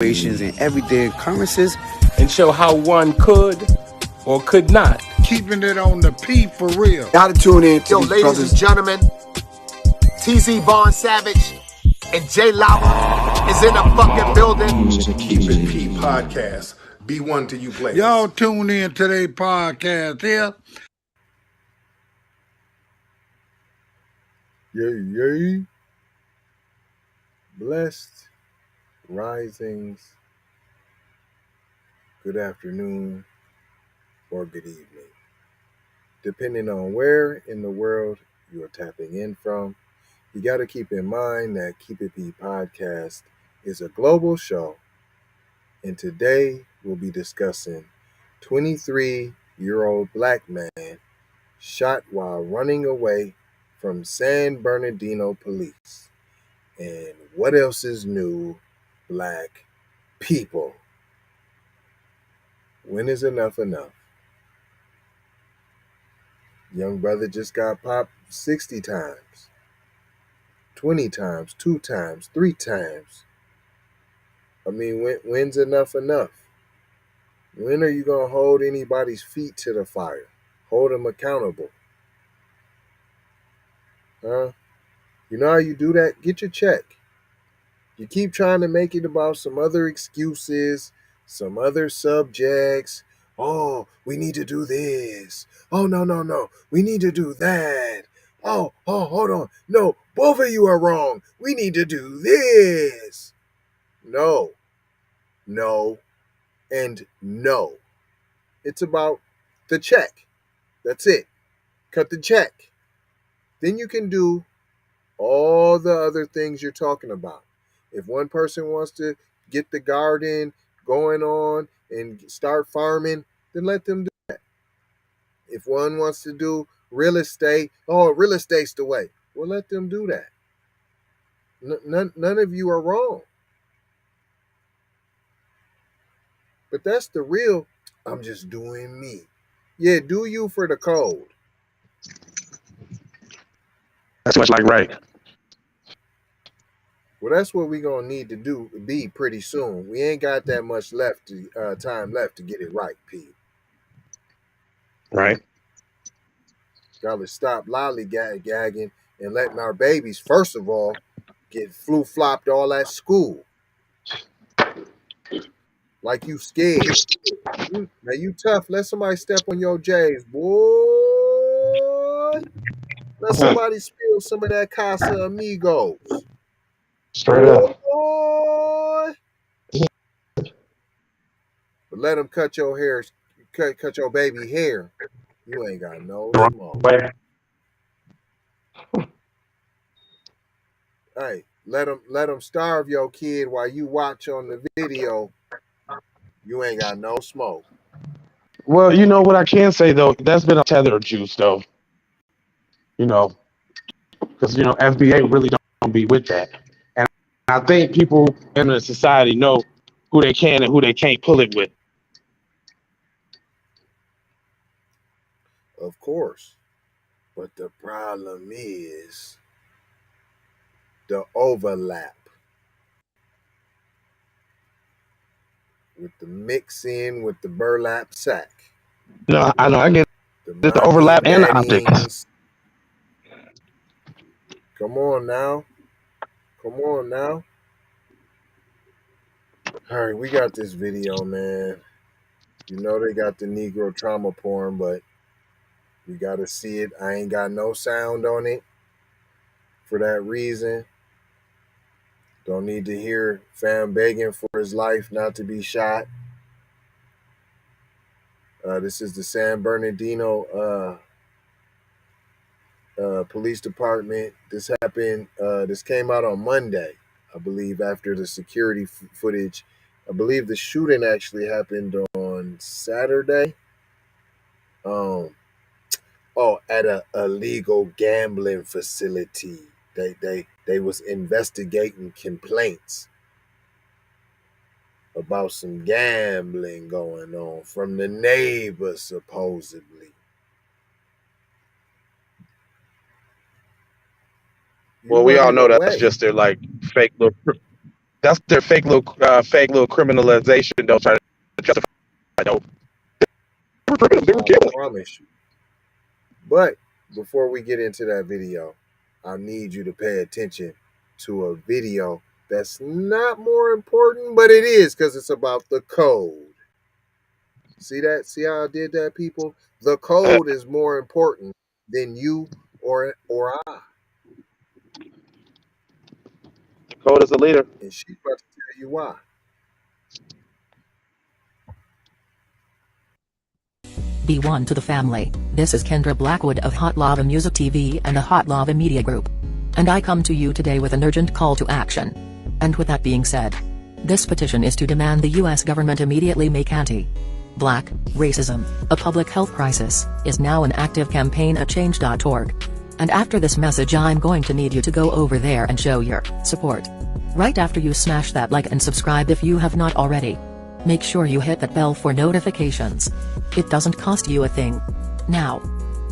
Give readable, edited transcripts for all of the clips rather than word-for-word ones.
situations and everyday occurrences. and show how one could or could not. Keeping it on the P for real. Gotta tune in to Yo, these ladies brothers. and gentlemen, TZ Vaughn Savage and J Lava is in the fucking building. Keep It P podcast. Be one to you players. Y'all tune in to their podcast here. Yay. Blessed risings, good afternoon, or good evening. Depending on where in the world you are tapping in from, you got to keep in mind that Keep It P podcast is a global show. And today we'll be discussing 23-year-old black man shot while running away from San Bernardino police. And what else is new, black people? When is enough enough? Young brother just got popped 60 times, 20 times, 2 times, 3 times. I mean, when's enough enough? When are you going to hold anybody's feet to the fire? Hold them accountable. Huh? You know how you do that? Get your check. You keep trying to make it about some other excuses, some other subjects. Oh, we need to do this. Oh, no. We need to do that. Oh, hold on. No, both of you are wrong. We need to do this. No, and no. It's about the check. That's it. Cut the check. Then you can do all the other things you're talking about. If one person wants to get the garden going on and start farming, then let them do that. If one wants to do real estate, real estate's the way. Well, let them do that. None of you are wrong. But that's the real, I'm just doing me. Yeah, do you for the code. That's much like right. Well, that's what we're going to need to be pretty soon. We ain't got that much time left to get it right, Pete. Right. Got to stop lollygagging and letting our babies, first of all, get flu-flopped all at school. Like you scared. Now you tough. Let somebody step on your J's, boy. Let somebody spill some of that Casa Amigos. Straight up. Boy. But let them cut your hair, cut your baby hair. You ain't got no smoke. Hey, let them starve your kid while you watch on the video. You ain't got no smoke. Well, you know what I can say though, that's been a tether juice though. You know, because FBA really don't be with that, and I think people in the society know who they can and who they can't pull it with. Of course, but the problem is the overlap with the mixing with the burlap sack. No, I know. I get the overlap and the optics. Come on now. All right, we got this video, man. You know they got the Negro trauma porn, but we got to see it. I ain't got no sound on it for that reason. Don't need to hear fam begging for his life not to be shot. This is the San Bernardino police department. This happened. This came out on Monday, I believe, after the security footage. I believe the shooting actually happened on Saturday. At a illegal gambling facility. They was investigating complaints about some gambling going on from the neighbors, supposedly. Well, we all know that's just their fake little That's their fake little criminalization. They'll try to justify. No, they were I killing. promise you. But before we get into that video, I need you to pay attention to a video that's not more important, but it is because it's about the code. See that? See how I did that, people? The code is more important than you or I. Code is the leader. And she's about to tell you why. B1 to the family. This is Kendra Blackwood of Hot Lava Music TV and the Hot Lava Media Group. And I come to you today with an urgent call to action. And with that being said, this petition is to demand the US government immediately make anti-black racism a public health crisis is now an active campaign at change.org. And after this message I'm going to need you to go over there and show your support. Right after you smash that like and subscribe if you have not already. Make sure you hit that bell for notifications. It doesn't cost you a thing. Now,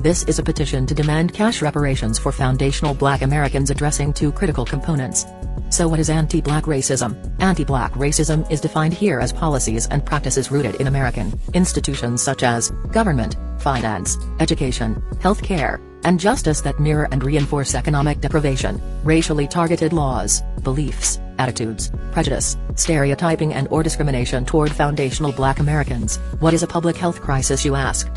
this is a petition to demand cash reparations for foundational Black Americans addressing two critical components. So what is anti-Black racism? Anti-Black racism is defined here as policies and practices rooted in American institutions such as government, finance, education, healthcare, and justice that mirror and reinforce economic deprivation, racially targeted laws, beliefs, attitudes, prejudice, stereotyping and/or discrimination toward foundational Black Americans. What is a public health crisis, you ask?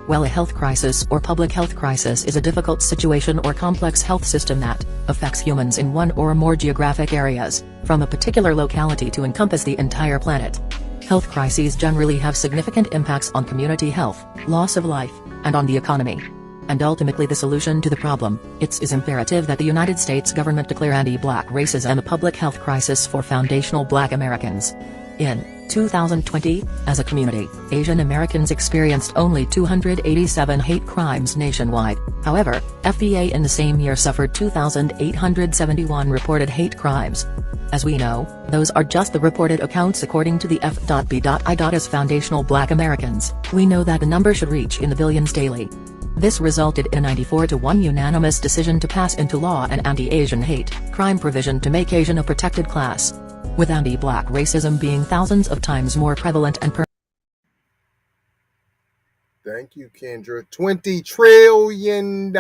Well, a health crisis or public health crisis is a difficult situation or complex health system that affects humans in one or more geographic areas, from a particular locality to encompass the entire planet. Health crises generally have significant impacts on community health, loss of life, and on the economy. And ultimately the solution to the problem, it is imperative that the United States government declare anti-Black racism a public health crisis for foundational Black Americans. In 2020, as a community, Asian Americans experienced only 287 hate crimes nationwide. However, FBA in the same year suffered 2,871 reported hate crimes. As we know, those are just the reported accounts according to the F.B.I. As foundational Black Americans, we know that the number should reach in the billions daily. This resulted in a 94-1 unanimous decision to pass into law an anti-Asian hate crime provision to make Asian a protected class, with anti-Black racism being thousands of times more prevalent and Thank you, Kendra. $20 trillion.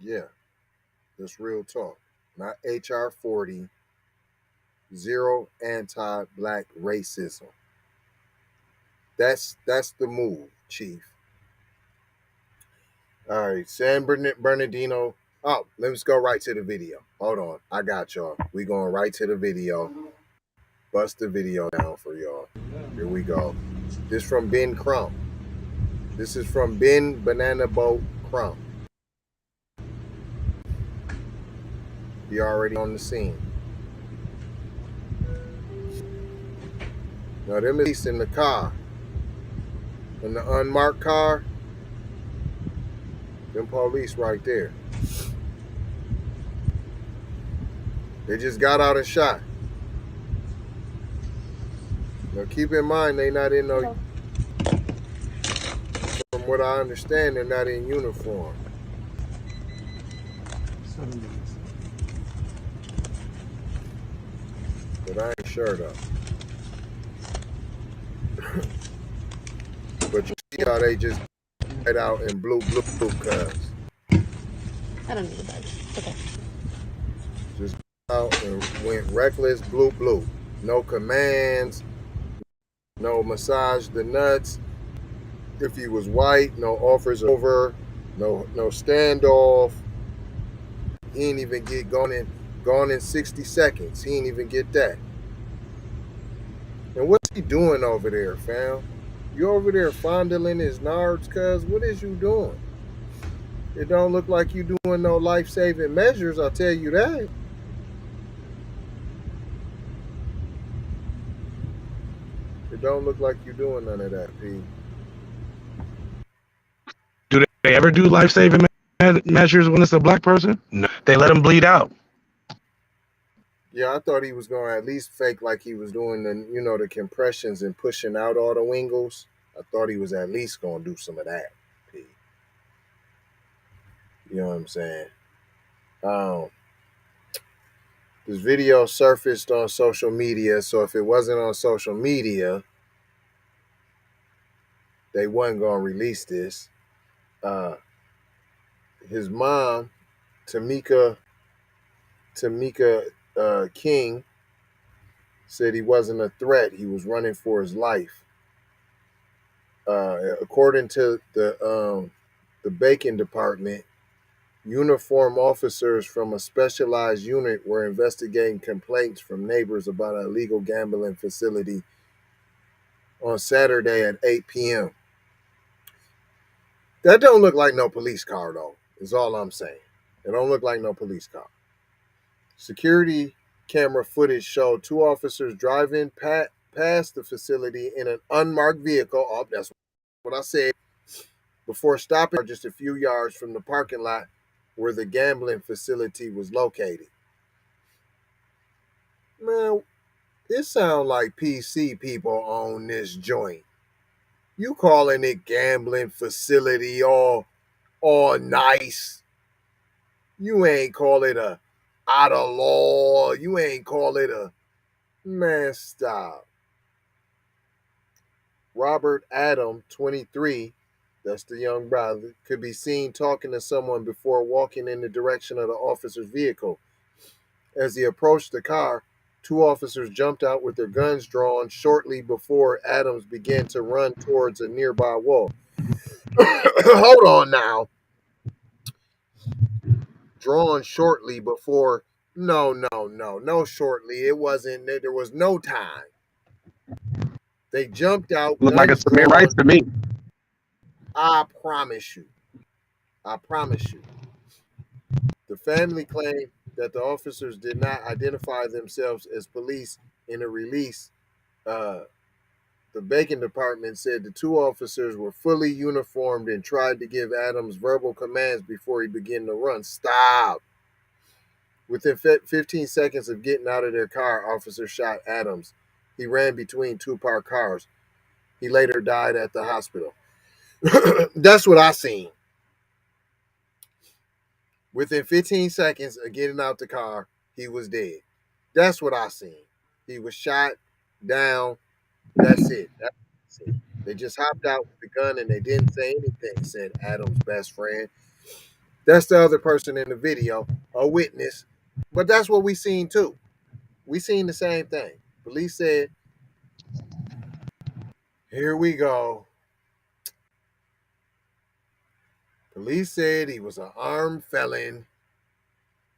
Yeah, that's real talk. Not HR 40. Zero anti-Black racism. That's the move, Chief. All right, San Bernardino. Oh, let's go right to the video. Hold on, I got y'all. We going right to the video. Bust the video down for y'all. Here we go. This from Ben Crump. This is from Ben Banana Boat Crump. He already on the scene. Now them is in the car. In the unmarked car. Them police right there. They just got out and shot. Now keep in mind they not in no. From what I understand, they're not in uniform. But I ain't sure though. But you see how they just head out in blue cuz. I don't need a badge. Okay. Just out and went reckless blue. No commands, no massage the nuts. If he was white, no offers over, no standoff. He ain't even get gone in 60 seconds. He ain't even get that. And what's he doing over there, fam? You over there fondling his nards, cuz? What is you doing? It don't look like you doing no life-saving measures, I'll tell you that. It don't look like you doing none of that, P. Do they ever do life-saving measures when it's a Black person? No, they let them bleed out. Yeah, I thought he was going to at least fake like he was doing the compressions and pushing out all the wingles. I thought he was at least going to do some of that, P. You know what I'm saying? This video surfaced on social media, so if it wasn't on social media, they wasn't going to release this. His mom, Tamika King, said he wasn't a threat. He was running for his life. According to the Bacon Department, uniformed officers from a specialized unit were investigating complaints from neighbors about an illegal gambling facility on Saturday at 8 p.m. That don't look like no police car, though, is all I'm saying. It don't look like no police car. Security camera footage showed two officers driving past the facility in an unmarked vehicle. Oh, that's what I said. Before stopping just a few yards from the parking lot where the gambling facility was located. Man, it sounds like PC people own this joint. You calling it gambling facility all nice. You ain't call it a out of law. You ain't call it a... Man, stop. Robert Adam, 23, that's the young brother, could be seen talking to someone before walking in the direction of the officer's vehicle. As he approached the car, two officers jumped out with their guns drawn shortly before Adams began to run towards a nearby wall. Hold on now. Drawn shortly before... No shortly. It wasn't... There was no time. They jumped out. Look like a Samir Rice to me. I promise you. The family claimed that the officers did not identify themselves as police in a release. The Bacon Department said the two officers were fully uniformed and tried to give Adams verbal commands before he began to run. Stop. Within 15 seconds of getting out of their car, officers shot Adams. He ran between two parked cars. He later died at the hospital. That's what I seen. Within 15 seconds of getting out the car, he was dead. That's what I seen. He was shot down. That's it. They just hopped out with the gun and they didn't say anything, said Adam's best friend. That's the other person in the video, a witness. But that's what we seen too. We seen the same thing. Police said, here we go. Police said he was an armed felon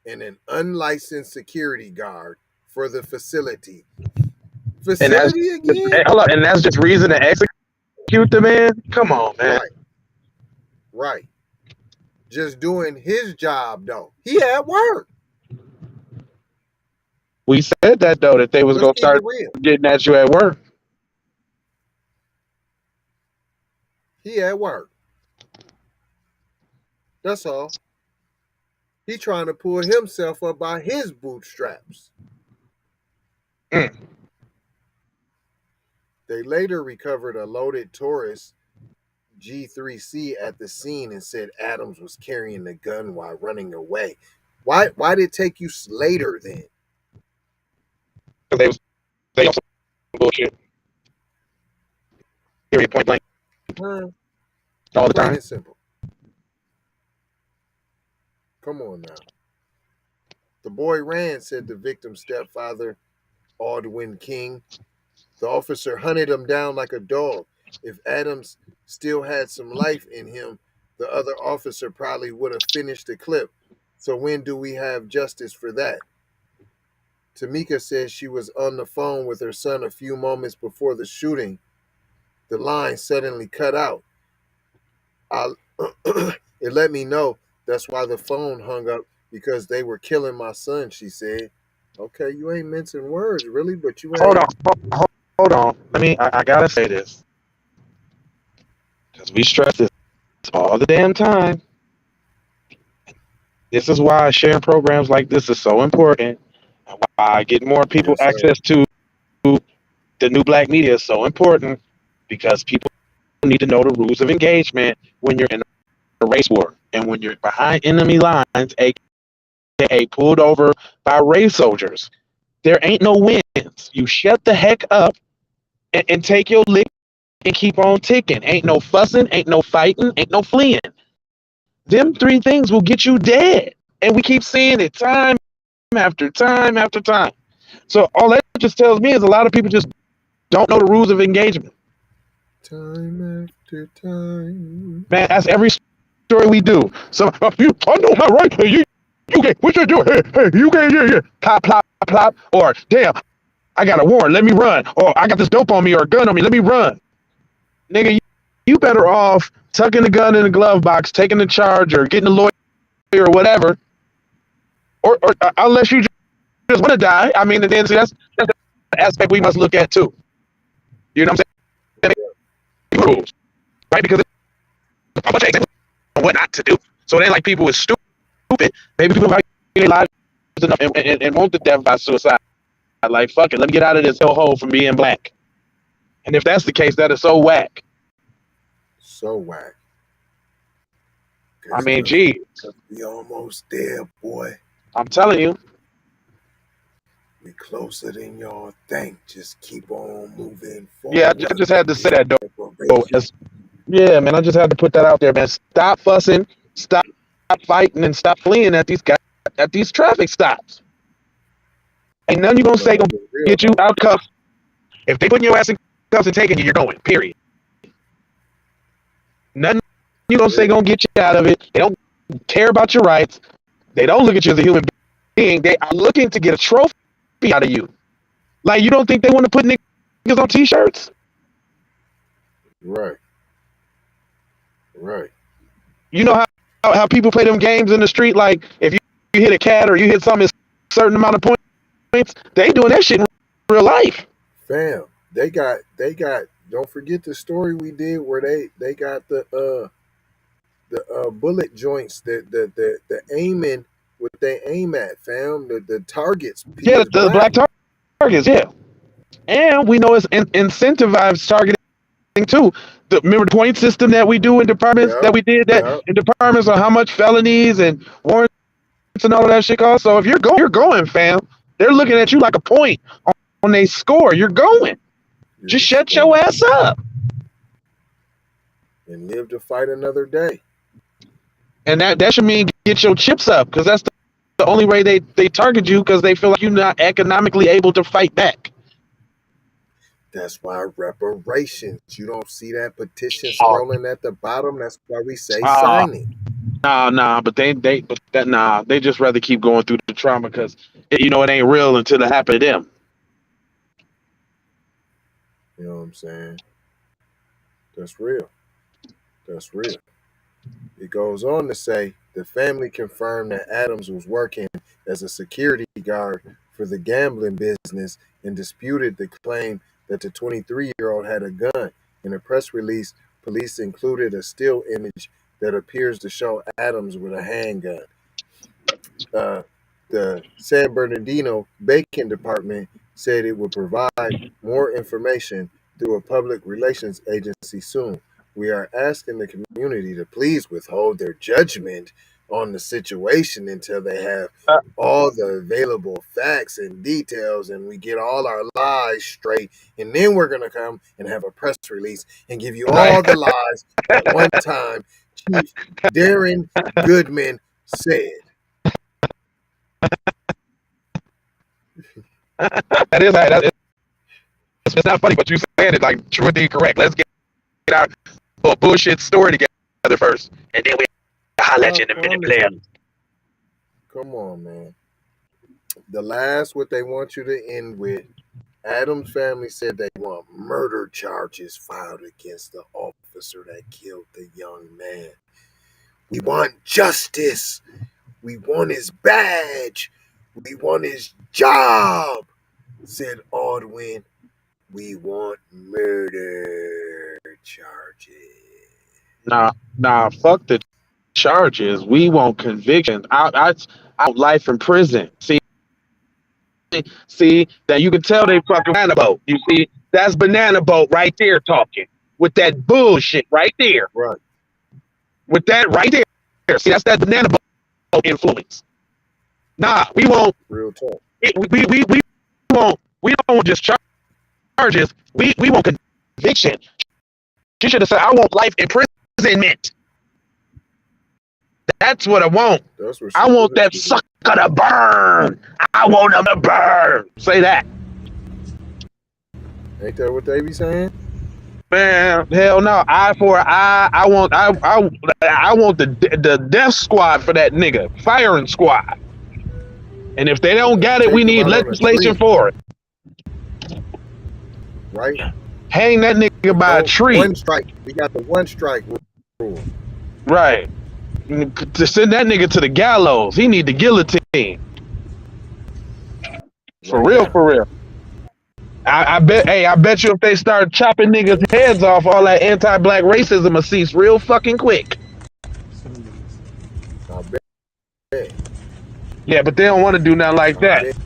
and an unlicensed security guard for the facility. Facility again? And that's just reason to execute the man? Come on, man. Right. Just doing his job, though. He had work. We said that, though, that they was going to start getting at you at work. He had work. That's all. He trying to pull himself up by his bootstraps. They later recovered a loaded Taurus G3C at the scene and said Adams was carrying the gun while running away. Why did it take you later then? Because they also bullshit. Period, point blank. All the time. It's simple. Come on now. The boy ran, said the victim's stepfather, Aldwin King. The officer hunted him down like a dog. If Adams still had some life in him, the other officer probably would have finished the clip. So when do we have justice for that? Tamika says she was on the phone with her son a few moments before the shooting. The line suddenly cut out. It let me know that's why the phone hung up, because they were killing my son, she said. Okay, you ain't mincing words, really, but you ain't... Hold on. I gotta say this. Because we stress this all the damn time. This is why sharing programs like this is so important. And why getting more people access to the new black media is so important. Because people need to know the rules of engagement when you're in a race war. And when you're behind enemy lines, aka pulled over by race soldiers. There ain't no wins. You shut the heck up and take your lick and keep on ticking. Ain't no fussing, ain't no fighting, ain't no fleeing. Them three things will get you dead. And we keep seeing it time after time after time. So all that just tells me is a lot of people just don't know the rules of engagement. Time after time. Man, that's every story we do. So I know my right. You get what you do. Hey, you get yeah. Plop, plop, plop. Or damn, I got a warrant. Let me run. Or I got this dope on me or a gun on me. Let me run. Nigga, you better off tucking the gun in the glove box, taking the charge, or getting a lawyer or whatever. Or unless you just want to die. I mean, and then see that's the aspect we must look at too. You know what I'm saying? Rules, right? Because a bunch of examples on what not to do. So it ain't like people is stupid. Maybe people might their lives enough and want the death by suicide. Like, fuck it, let me get out of this hole from being black. And if that's the case, that is so whack. So whack. I mean, gee. We almost there, boy. I'm telling you. We closer than y'all think. Just keep on moving forward. Yeah, I just had to say that, though. Yeah, man, I just had to put that out there, man. Stop fussing, stop fighting, and stop fleeing at these traffic stops. Ain't nothing you gonna say gonna get you out cuffs. If they putting your ass in cuffs and taking you, you're going. Period. Nothing you gonna say gonna get you out of it. They don't care about your rights. They don't look at you as a human being. They are looking to get a trophy out of you. Like, you don't think they want to put niggas on t-shirts? Right. You know how people play them games in the street? Like, if you hit a cat or you hit something a certain amount of points, they doing that shit in real life. Fam, they got. Don't forget the story we did where they got the bullet joints, the aiming what they aim at, fam. The targets. Yeah, the black targets. Yeah, and we know it's incentivized targeting too. Remember the point system that we do in departments that we did in departments on how much felonies and warrants and all of that shit costs. So if you're going, fam. They're looking at you like a point on their score. You're going. Just shut your ass up and live to fight another day. And that should mean get your chips up, because that's the only way they target you, because they feel like you're not economically able to fight back. That's why reparations. You don't see that petition scrolling at the bottom. That's why we say sign it. Nah, but they just rather keep going through the trauma, because it ain't real until it happened to them. You know what I'm saying? That's real. It goes on to say the family confirmed that Adams was working as a security guard for the gambling business and disputed the claim that the 23-year-old had a gun. In a press release, police included a still image that appears to show Adams with a handgun. The San Bernardino Bacon Department said it would provide more information through a public relations agency soon. We are asking the community to please withhold their judgment on the situation until they have all the available facts and details and we get all our lies straight. And then we're going to come and have a press release and give you all the lies at one time, Chief Darren Goodman said. It's not funny, but you said it like true and correct. Let's get our bullshit story together first, and then we holler at you in a minute, player. Come on, man. The last, what they want you to end with, Adams' family said they want murder charges filed against the officer that killed the young man. We want justice. We want his badge. We want his job, said Aldwin. We want murder charges. Nah, fuck the charges. We want convictions. Out life in prison. See that you can tell they fucking banana boat. You see, that's banana boat right there talking with that bullshit right there. Right. With that right there. See, that's that banana boat influence. Nah, we won't. Real talk. We won't. We don't want just charges. We want conviction. She should have said, "I want life imprisonment." That's what I want. That's what I want that sucker to burn. I want him to burn. Say that. Ain't that what they be saying? Man, hell no. Eye for an eye. I want the death squad for that nigga. Firing squad. And if they don't got it, we need legislation for it. Right? Hang that nigga by a tree. One strike. We got the one strike rule. Right. To send that nigga to the gallows. He need the guillotine. For real, for real. I bet you if they start chopping niggas' heads off, all that anti-black racism will cease real fucking quick. I bet. Yeah, but they don't want to do nothing like that.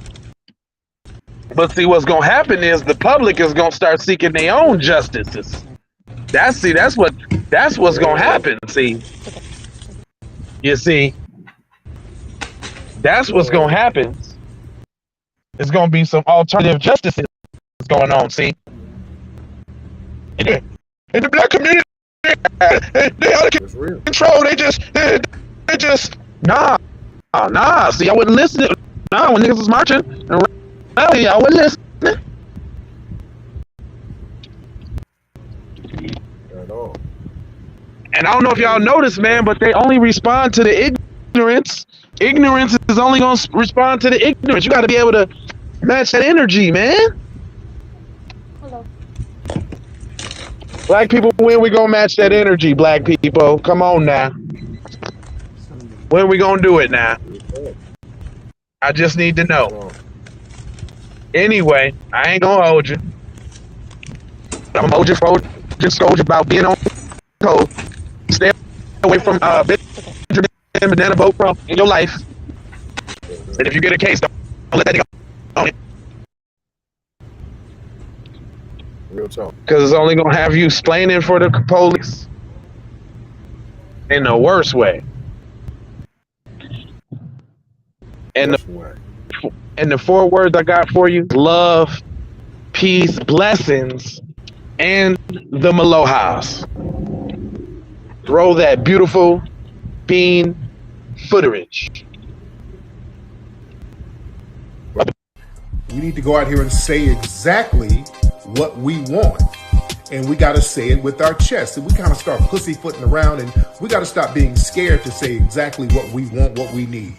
But see, what's gonna happen is the public is gonna start seeking their own justices. That's what's gonna happen. See, you see, that's what's gonna happen. It's gonna be some alternative justices going on. See, in the black community, they out of control. They just nah. See, I wouldn't listen. Nah, when niggas was marching and rallying, I wouldn't listen. At all. And I don't know if y'all noticed, man, but they only respond to the ignorance. Ignorance is only gonna respond to the ignorance. You got to be able to match that energy, man. Hello. Black people, when we gonna match that energy? Black people, come on now. When we gonna do it now? I just need to know. Anyway, I ain't gonna hold you. I'm gonna hold you, scold you about being on code. Stay away from Benjamin Banana Boat from in your life. And if you get a case, don't let that nigga on it. Real talk. Because it's only gonna have you explaining for the police in the worst way. And the 4 words I got for you: love, peace, blessings, and the malohas. Throw that beautiful bean footerage. We need to go out here and say exactly what we want. And we got to say it with our chest. And we kind of start pussyfooting around, and we got to stop being scared to say exactly what we want, what we need.